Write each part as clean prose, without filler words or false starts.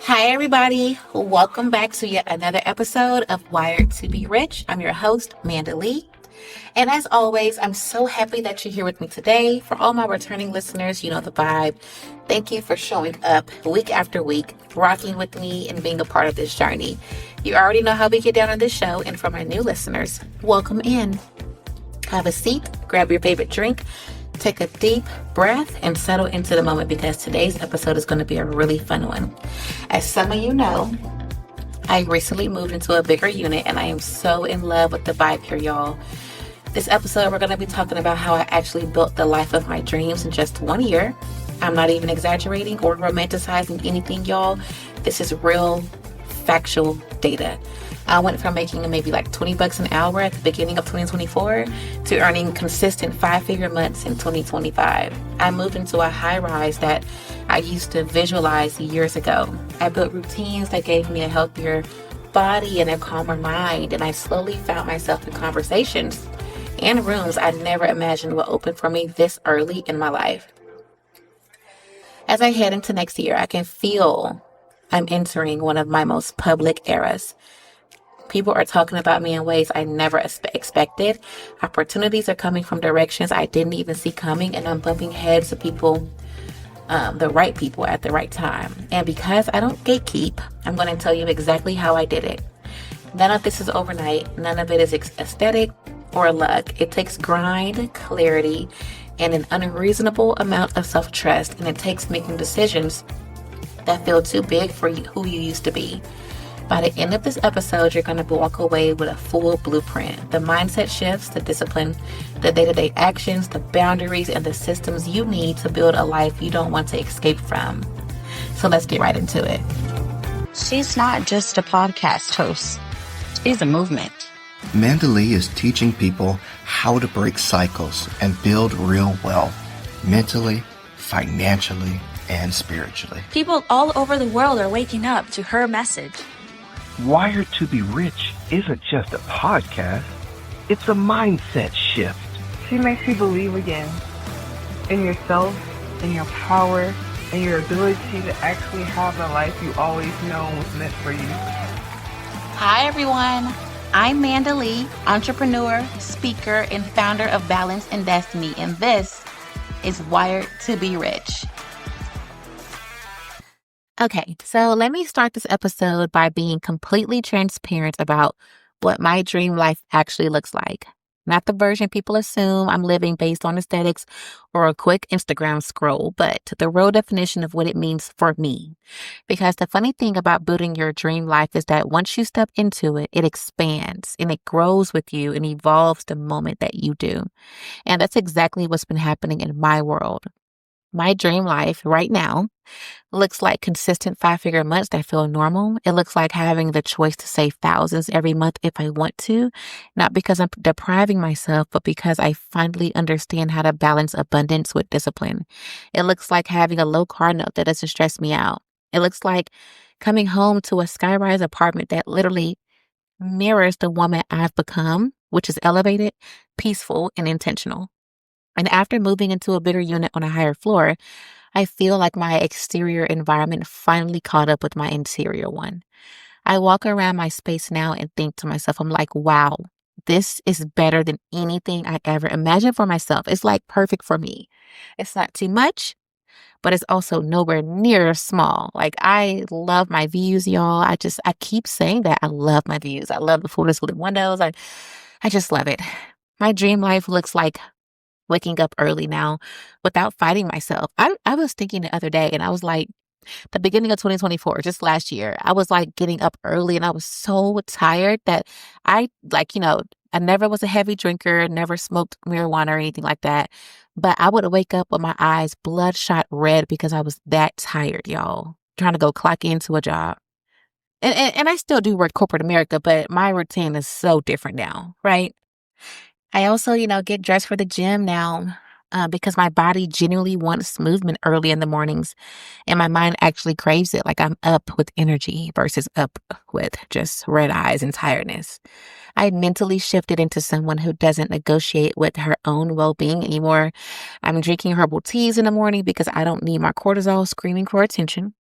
Hi, everybody. Welcome back to yet another episode of Wired to Be Rich. I'm your host, Manda Lee. And as always, I'm so happy that you're here with me today. For all my returning listeners, you know the vibe. Thank you for showing up week after week, rocking with me, and being a part of this journey. You already know how we get down on this show. And for my new listeners, welcome in. Have a seat, grab your favorite drink, take a deep breath, and settle into the moment because today's episode is going to be a really fun one. As some of you know, I recently moved into a bigger unit and I am so in love with the vibe here, y'all. This episode, we're going to be talking about how I actually built the life of my dreams in just 1 year. I'm not even exaggerating or romanticizing anything, y'all. This is real, factual data. I went from making maybe like $20 an hour at the beginning of 2024 to earning consistent 5-figure months in 2025. I moved into a high rise that I used to visualize years ago. I built routines that gave me a healthier body and a calmer mind, and I slowly found myself in conversations and rooms I never imagined would open for me this early in my life. As I head into next year, I can feel I'm entering one of my most public eras. People are talking about me in ways I never expected. Opportunities are coming from directions I didn't even see coming, and I'm bumping heads with people, the right people at the right time. And because I don't gatekeep, I'm going to tell you exactly how I did it. None of this is overnight. None of it is aesthetic or luck. It takes grind, clarity, and an unreasonable amount of self-trust, and it takes making decisions that feel too big for who you used to be. By the end of this episode, you're going to walk away with a full blueprint. The mindset shifts, the discipline, the day-to-day actions, the boundaries, and the systems you need to build a life you don't want to escape from. So let's get right into it. She's not just a podcast host. She's a movement. Manda Lee is teaching people how to break cycles and build real wealth, mentally, financially, and spiritually. People all over the world are waking up to her message. Wired to Be Rich isn't just a podcast, it's a mindset shift. She makes you believe again in yourself, in your power, and your ability to actually have the life you always known was meant for you. Hi everyone, I'm Manda Lee, entrepreneur, speaker, and founder of Balance and Destiny, and this is Wired to Be Rich. Okay, so let me start this episode by being completely transparent about what my dream life actually looks like. Not the version people assume I'm living based on aesthetics or a quick Instagram scroll, but the real definition of what it means for me. Because the funny thing about building your dream life is that once you step into it, it expands and it grows with you and evolves the moment that you do. And that's exactly what's been happening in my world. My dream life right now looks like consistent 5-figure months that feel normal. It looks like having the choice to save thousands every month if I want to, not because I'm depriving myself, but because I finally understand how to balance abundance with discipline. It looks like having a low car note that doesn't stress me out. It looks like coming home to a skyrise apartment that literally mirrors the woman I've become, which is elevated, peaceful, and intentional. And after moving into a bigger unit on a higher floor, I feel like my exterior environment finally caught up with my interior one. I walk around my space now and think to myself, I'm like, wow, this is better than anything I ever imagined for myself. It's like perfect for me. It's not too much, but it's also nowhere near small. Like, I love my views, y'all. I keep saying that. I love my views. I love the fullness of the windows. I just love it. My dream life looks like waking up early now without fighting myself. I was thinking the other day and I was like, the beginning of 2024, just last year, I was like getting up early and I was so tired that I never was a heavy drinker, never smoked marijuana or anything like that. But I would wake up with my eyes bloodshot red because I was that tired, y'all, trying to go clock into a job. And I still do work corporate America, but my routine is so different now, right? I also, get dressed for the gym now because my body genuinely wants movement early in the mornings and my mind actually craves it. Like, I'm up with energy versus up with just red eyes and tiredness. I mentally shifted into someone who doesn't negotiate with her own well-being anymore. I'm drinking herbal teas in the morning because I don't need my cortisol screaming for attention.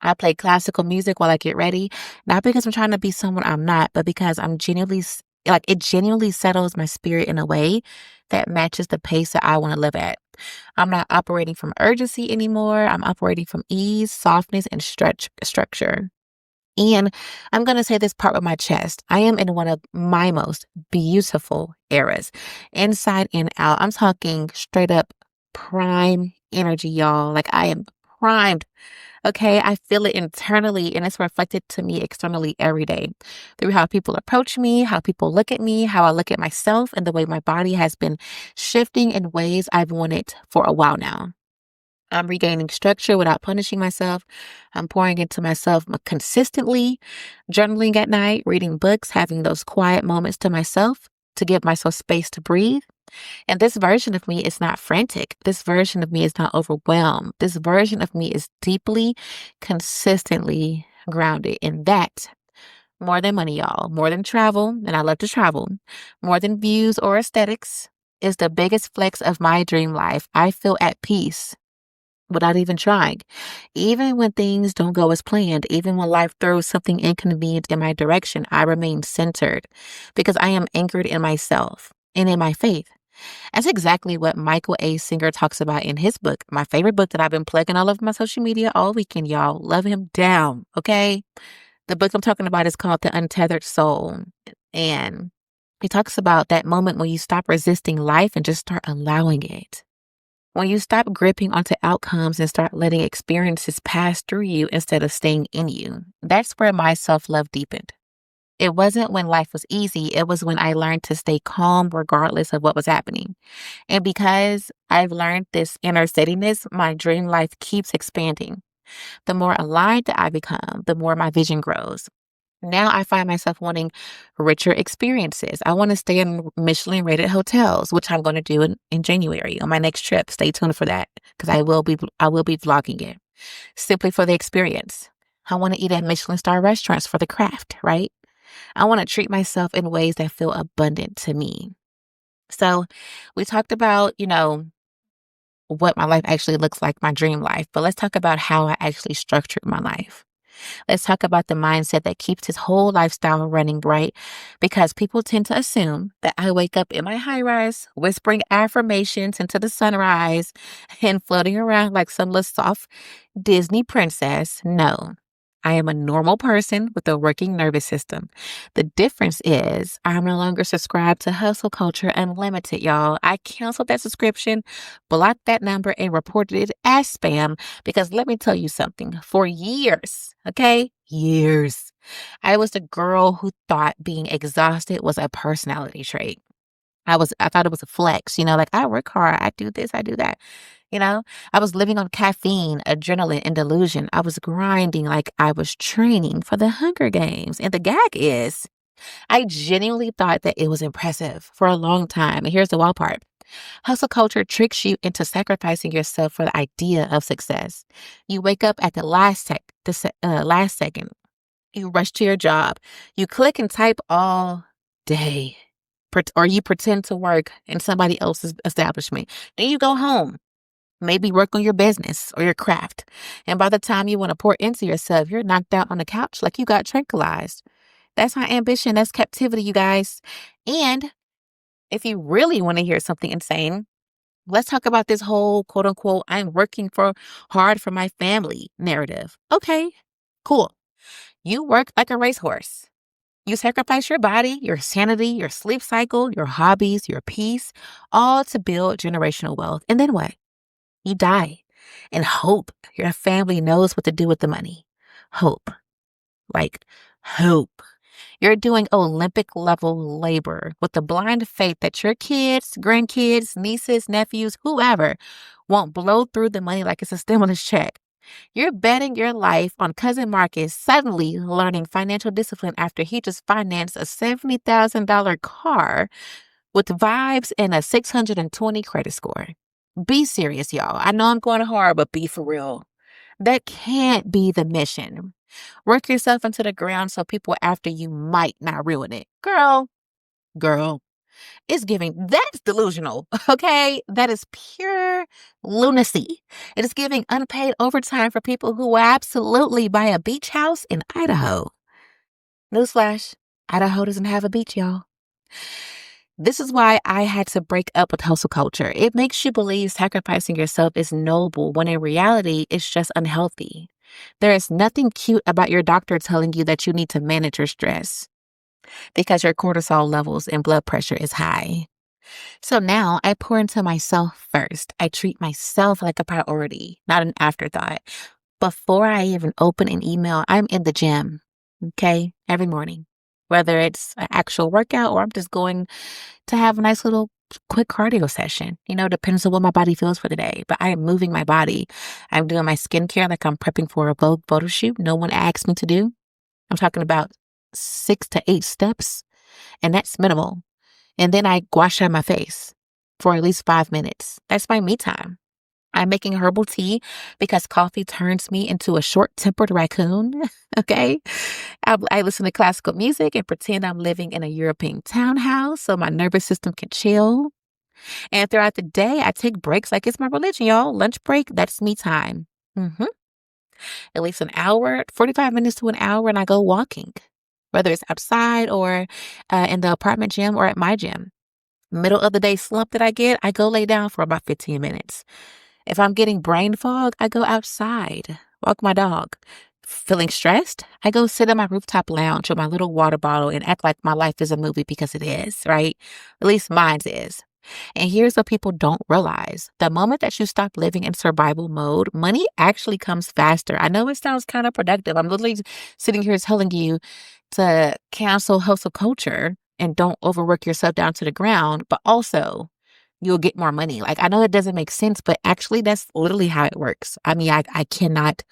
I play classical music while I get ready, not because I'm trying to be someone I'm not, but because I'm genuinely, like, it genuinely settles my spirit in a way that matches the pace that I want to live at. I'm not operating from urgency anymore. I'm operating from ease, softness, and structure. And I'm going to say this part with my chest. I am in one of my most beautiful eras, inside and out. I'm talking straight up prime energy, y'all. Like, I am primed. Okay, I feel it internally and it's reflected to me externally every day through how people approach me, how people look at me, how I look at myself, and the way my body has been shifting in ways I've wanted for a while now. I'm regaining structure without punishing myself. I'm pouring into myself consistently, journaling at night, reading books, having those quiet moments to myself to give myself space to breathe. And this version of me is not frantic. This version of me is not overwhelmed. This version of me is deeply, consistently grounded in that. More than money, y'all. More than travel, and I love to travel. More than views or aesthetics is the biggest flex of my dream life. I feel at peace without even trying. Even when things don't go as planned, even when life throws something inconvenient in my direction, I remain centered because I am anchored in myself and in my faith. That's exactly what Michael A. Singer talks about in his book, my favorite book that I've been plugging all over my social media all weekend, y'all. Love him down, okay? The book I'm talking about is called The Untethered Soul. And he talks about that moment when you stop resisting life and just start allowing it. When you stop gripping onto outcomes and start letting experiences pass through you instead of staying in you. That's where my self-love deepened. It wasn't when life was easy. It was when I learned to stay calm regardless of what was happening. And because I've learned this inner steadiness, my dream life keeps expanding. The more aligned that I become, the more my vision grows. Now I find myself wanting richer experiences. I want to stay in Michelin rated hotels, which I'm going to do in January on my next trip. Stay tuned for that because I will be vlogging it simply for the experience. I want to eat at Michelin star restaurants for the craft, right? I want to treat myself in ways that feel abundant to me. So we talked about, what my life actually looks like, my dream life, but let's talk about how I actually structured my life. Let's talk about the mindset that keeps his whole lifestyle running, right? Because people tend to assume that I wake up in my high rise, whispering affirmations into the sunrise and floating around like some little soft Disney princess. No. I am a normal person with a working nervous system. The difference is I'm no longer subscribed to hustle culture unlimited, y'all. I canceled that subscription, blocked that number, and reported it as spam because let me tell you something. For years, okay? Years. I was the girl who thought being exhausted was a personality trait. I thought it was a flex, like I work hard, I do this, I do that. I was living on caffeine, adrenaline, and delusion. I was grinding like I was training for the Hunger Games. And the gag is, I genuinely thought that it was impressive for a long time. And here's the wild part. Hustle culture tricks you into sacrificing yourself for the idea of success. You wake up at the last second. You rush to your job. You click and type all day. Or you pretend to work in somebody else's establishment. Then you go home. Maybe work on your business or your craft. And by the time you want to pour into yourself, you're knocked out on the couch like you got tranquilized. That's not ambition. That's captivity, you guys. And if you really want to hear something insane, let's talk about this whole quote unquote, I'm working hard for my family narrative. Okay, cool. You work like a racehorse. You sacrifice your body, your sanity, your sleep cycle, your hobbies, your peace, all to build generational wealth. And then what? You die and hope your family knows what to do with the money. Hope. Like hope. You're doing Olympic level labor with the blind faith that your kids, grandkids, nieces, nephews, whoever won't blow through the money like it's a stimulus check. You're betting your life on cousin Marcus suddenly learning financial discipline after he just financed a $70,000 car with vibes and a 620 credit score. Be serious, y'all. I know I'm going hard, but be for real. That can't be the mission. Work yourself into the ground so people after you might not ruin it. Girl. It's giving, that's delusional, okay? That is pure lunacy. It is giving unpaid overtime for people who will absolutely buy a beach house in Idaho. Newsflash, Idaho doesn't have a beach, y'all. This is why I had to break up with hustle culture. It makes you believe sacrificing yourself is noble when in reality, it's just unhealthy. There is nothing cute about your doctor telling you that you need to manage your stress because your cortisol levels and blood pressure is high. So now I pour into myself first. I treat myself like a priority, not an afterthought. Before I even open an email, I'm in the gym, okay, every morning. Whether it's an actual workout or I'm just going to have a nice little quick cardio session. Depends on what my body feels for the day. But I am moving my body. I'm doing my skincare like I'm prepping for a Vogue photo shoot. No one asked me to do. I'm talking about 6 to 8 steps, and that's minimal. And then I wash out my face for at least 5 minutes. That's my me time. I'm making herbal tea because coffee turns me into a short-tempered raccoon, okay? I listen to classical music and pretend I'm living in a European townhouse so my nervous system can chill. And throughout the day, I take breaks like it's my religion, y'all. Lunch break, that's me time. At least an hour, 45 minutes to an hour, and I go walking, whether it's outside or in the apartment gym or at my gym. Middle of the day slump that I get, I go lay down for about 15 minutes. If I'm getting brain fog, I go outside, walk my dog. Feeling stressed, I go sit in my rooftop lounge with my little water bottle and act like my life is a movie because it is, right? At least mine is. And here's what people don't realize. The moment that you stop living in survival mode, money actually comes faster. I know it sounds counterproductive. I'm literally sitting here telling you to cancel hustle culture and don't overwork yourself down to the ground, but also you'll get more money. Like, I know it doesn't make sense, but actually that's literally how it works. I mean, I cannot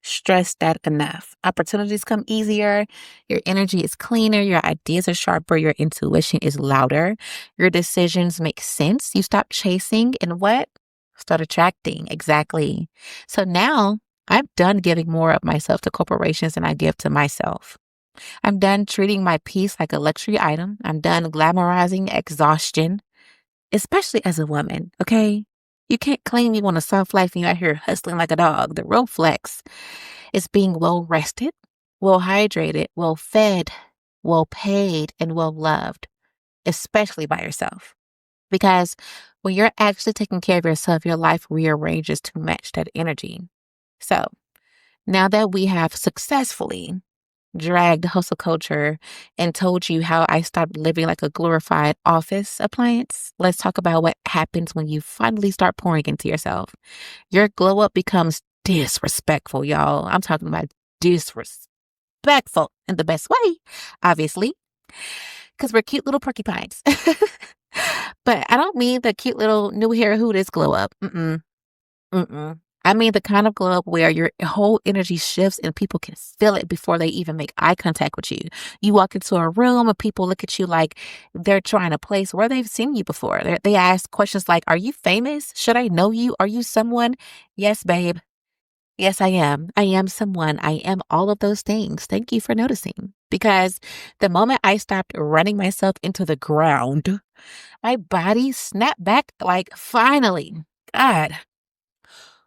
stress that enough. Opportunities come easier. Your energy is cleaner. Your ideas are sharper. Your intuition is louder. Your decisions make sense. You stop chasing and what? Start attracting. Exactly. So now I'm done giving more of myself to corporations than I give to myself. I'm done treating my peace like a luxury item. I'm done glamorizing exhaustion, especially as a woman, okay? You can't claim you want a soft life and you're out here hustling like a dog. The real flex is being well rested, well hydrated, well fed, well paid, and well loved, especially by yourself. Because when you're actually taking care of yourself, your life rearranges to match that energy. So now that we have successfully dragged hustle culture and told you how I stopped living like a glorified office appliance, let's talk about what happens when you finally start pouring into yourself. Your glow up becomes disrespectful, y'all. I'm talking about disrespectful in the best way, obviously, because we're cute little porcupines. But I don't mean the cute little new hair hooters glow up. I mean the kind of glow up where your whole energy shifts and people can feel it before they even make eye contact with you. You walk into a room and people look at you like they're trying to place where they've seen you before. They ask questions like, are you famous? Should I know you? Are you someone? Yes, babe. Yes, I am. I am someone. I am all of those things. Thank you for noticing. Because the moment I stopped running myself into the ground, my body snapped back like, finally, God,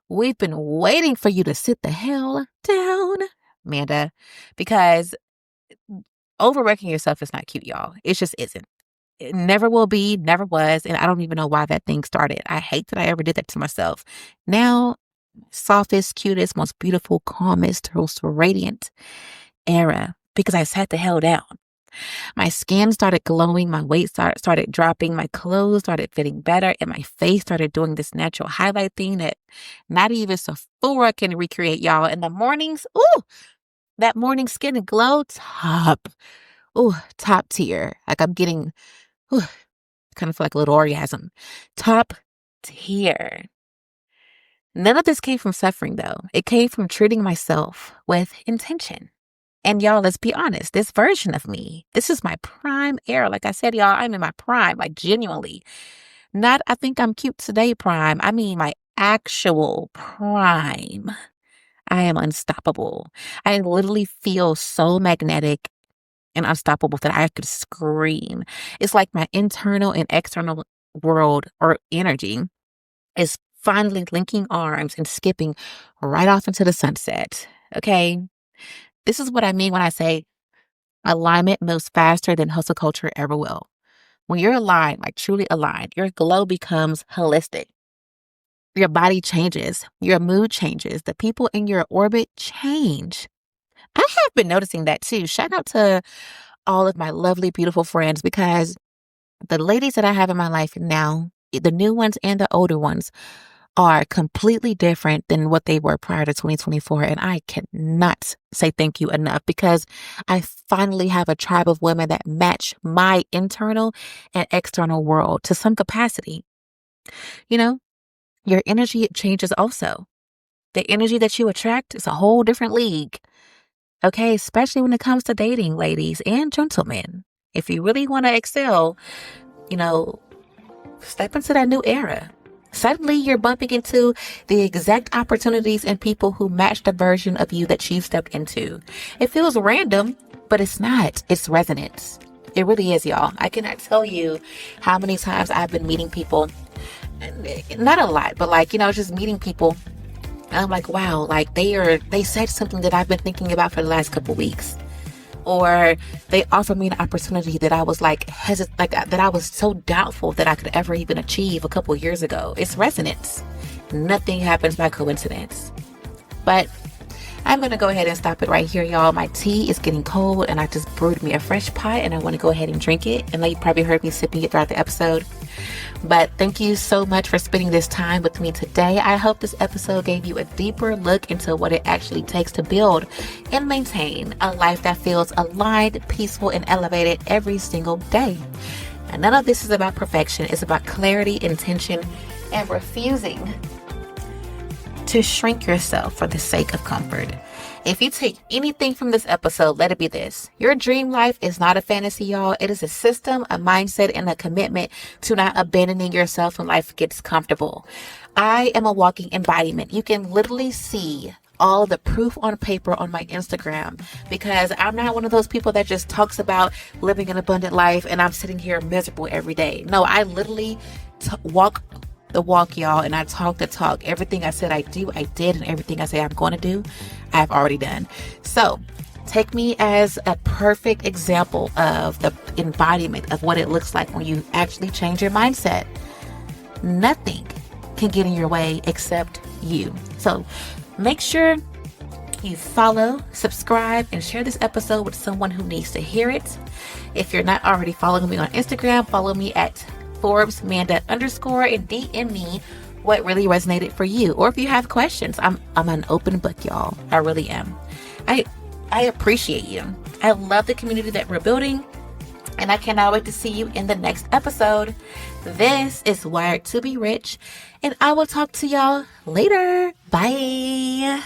we've been waiting for you to sit the hell down, Manda, because overworking yourself is not cute, y'all. It just isn't. It never will be, never was, and I don't even know why that thing started. I hate that I ever did that to myself. Now, softest, cutest, most beautiful, calmest, most radiant era, because I sat the hell down. My skin started glowing, my weight started dropping, my clothes started fitting better, and my face started doing this natural highlight thing that not even Sephora can recreate, y'all. In the mornings, ooh, that morning skin and glow, top tier. Like I'm getting, kind of feel like a little orgasm. Top tier. None of this came from suffering, though. It came from treating myself with intention. And y'all, let's be honest, this version of me, this is my prime era. Like I said, y'all, I'm in my prime, like genuinely. Not, I think I'm cute today prime. I mean, my actual prime. I am unstoppable. I literally feel so magnetic and unstoppable that I could scream. It's like my internal and external world or energy is finally linking arms and skipping right off into the sunset. Okay. This is what I mean when I say alignment moves faster than hustle culture ever will. When you're aligned, like truly aligned, your glow becomes holistic. Your body changes, your mood changes, the people in your orbit change. I have been noticing that too. Shout out to all of my lovely, beautiful friends because the ladies that I have in my life now, the new ones and the older ones, are completely different than what they were prior to 2024. And I cannot say thank you enough because I finally have a tribe of women that match my internal and external world to some capacity. You know, your energy changes also. The energy that you attract is a whole different league. Okay, especially when it comes to dating, ladies and gentlemen. If you really want to excel, you know, step into that new era. Suddenly you're bumping into the exact opportunities and people who match the version of you that you've stepped into. It feels random, but it's not. It's resonance. It really is, y'all. I cannot tell you how many times I've been meeting people. Not a lot, but like, just meeting people. And I'm like, wow, like they said something that I've been thinking about for the last couple weeks. Or they offered me an opportunity that I was that I was so doubtful that I could ever even achieve a couple years ago. It's resonance. Nothing happens by coincidence. But I'm going to go ahead and stop it right here, y'all. My tea is getting cold and I just brewed me a fresh pot and I want to go ahead and drink it. And you probably heard me sipping it throughout the episode. But thank you so much for spending this time with me today. I hope this episode gave you a deeper look into what it actually takes to build and maintain a life that feels aligned, peaceful, and elevated every single day. And none of this is about perfection. It's about clarity, intention, and refusing to shrink yourself for the sake of comfort. If you take anything from this episode, let it be this. Your dream life is not a fantasy, y'all. It is a system, a mindset, and a commitment to not abandoning yourself when life gets comfortable. I am a walking embodiment. You can literally see all the proof on paper on my Instagram because I'm not one of those people that just talks about living an abundant life and I'm sitting here miserable every day. No, I literally walk the walk, y'all, and I talk the talk. Everything I said I do, I did, and everything I say I'm going to do, I've already done. So take me as a perfect example of the embodiment of what it looks like when you actually change your mindset. Nothing can get in your way except you. So make sure you follow, subscribe, and share this episode with someone who needs to hear it. If you're not already following me on Instagram, follow me at Manda_ and DM me what really resonated for you. Or if you have questions, I'm an open book, y'all. I really am. I appreciate you. I love the community that we're building, and I cannot wait to see you in the next episode. This is Wired to be Rich, and I will talk to y'all later. Bye.